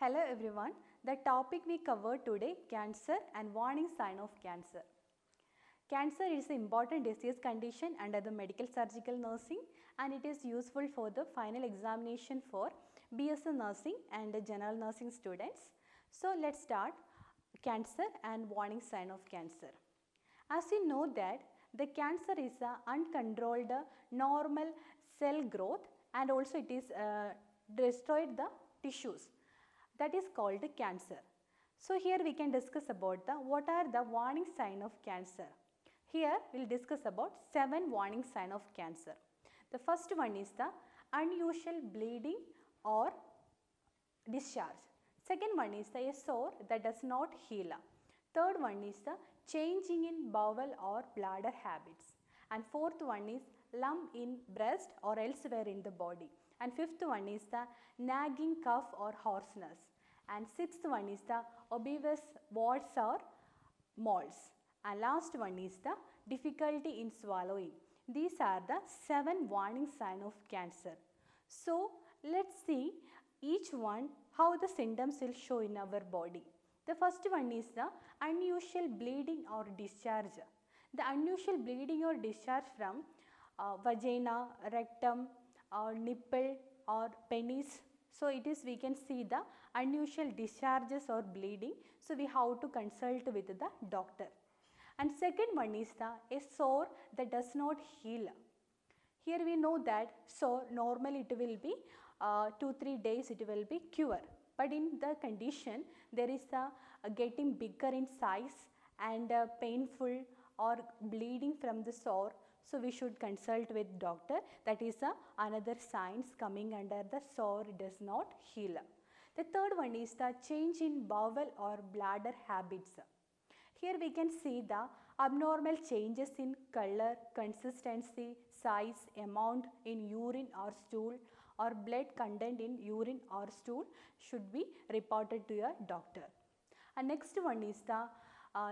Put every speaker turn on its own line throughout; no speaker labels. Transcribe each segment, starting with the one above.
Hello everyone. The topic we cover today, cancer and warning sign of cancer. Cancer is an important disease condition under the medical surgical nursing and it is useful for the final examination for BSc nursing and general nursing students. So let's start cancer and warning sign of cancer. As you know that the cancer is a uncontrolled normal cell growth and also it is destroyed the tissues. That is called cancer. So here we can discuss about what are the warning sign of cancer. Here we will discuss about 7 warning sign of cancer. The first one is the unusual bleeding or discharge. Second one is the sore that does not heal. Third one is the changing in bowel or bladder habits. And fourth one is lump in breast or elsewhere in the body. And fifth one is the nagging cough or hoarseness. And sixth one is the obvious warts or moles. And last one is the difficulty in swallowing. These are the 7 warning signs of cancer. So let's see each one how the symptoms will show in our body. The first one is the unusual bleeding or discharge. The unusual bleeding or discharge from vagina, rectum, or nipple or penis. So it is we can see the unusual discharges or bleeding. So we have to consult with the doctor. And second one is a sore that does not heal. Here we know that sore normally it will be 2-3 days it will be cure. But in the condition there is a getting bigger in size and painful or bleeding from the sore. So we should consult with doctor. That is another signs coming under the sore does not heal. The third one is the change in bowel or bladder habits. Here we can see the abnormal changes in color, consistency, size, amount in urine or stool or blood content in urine or stool should be reported to your doctor. And next one is the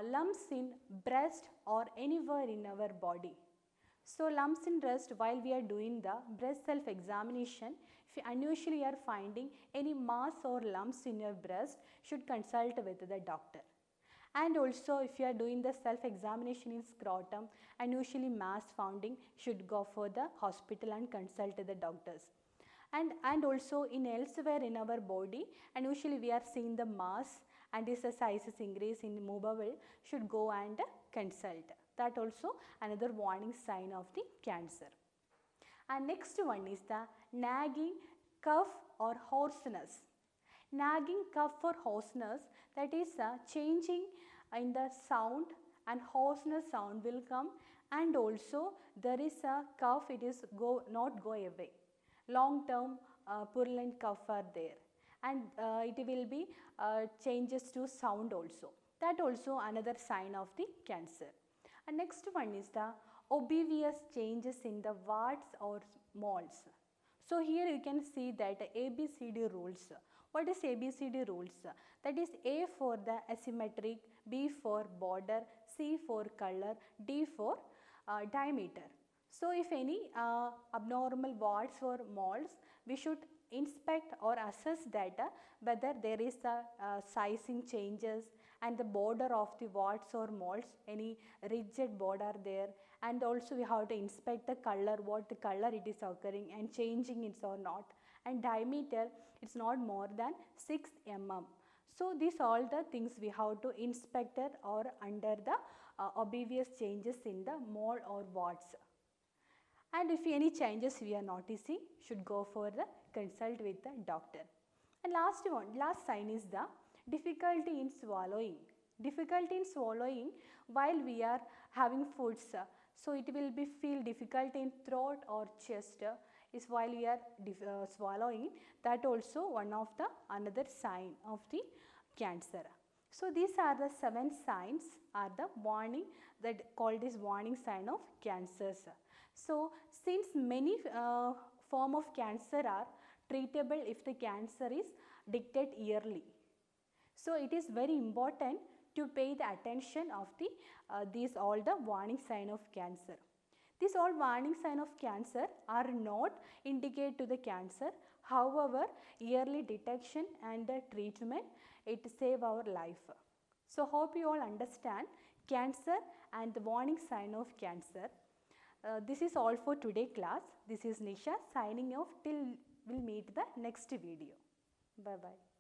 lumps in breast or anywhere in our body. So lumps in breast, while we are doing the breast self examination, if you unusually are finding any mass or lumps in your breast, should consult with the doctor. And also if you are doing the self examination in scrotum, unusually mass finding, should go for the hospital and consult the doctors. And also in elsewhere in our body, and usually we are seeing the mass and is the size is increase in movable, should go and consult. That also another warning sign of the cancer. And next one is the nagging cough or hoarseness. Nagging cough or hoarseness, that is changing in the sound and hoarseness sound will come, and also there is a cough, it is not go away. Long term purulent cough are there, and it will be changes to sound also. That also another sign of the cancer. And next one is the obvious changes in the warts or moles. So here you can see that ABCD rules. What is ABCD rules? That is A for the asymmetric, B for border, C for color, D for diameter. So if any abnormal warts or moles, we should inspect or assess that whether there is a sizing changes and the border of the warts or moles, any rigid border there, and also we have to inspect the color, what the color it is occurring and changing it or not, and diameter it's not more than 6 mm. So these all the things we have to inspect or under the obvious changes in the mole or warts. And if any changes we are noticing, should go for the consult with the doctor. And last sign is the difficulty in swallowing. Difficulty in swallowing while we are having foods. So it will be feel difficult in throat or chest is while we are swallowing. That also one of the another sign of the cancer. So these are the 7 signs are the warning that called as warning sign of cancers. So since many form of cancer are treatable if the cancer is detected early. So it is very important to pay the attention of the these all the warning sign of cancer. These all warning sign of cancer are not indicate to the cancer. However, early detection and treatment, it save our life. So hope you all understand cancer and the warning sign of cancer. This is all for today class. This is Nisha signing off till we'll meet the next video. Bye bye.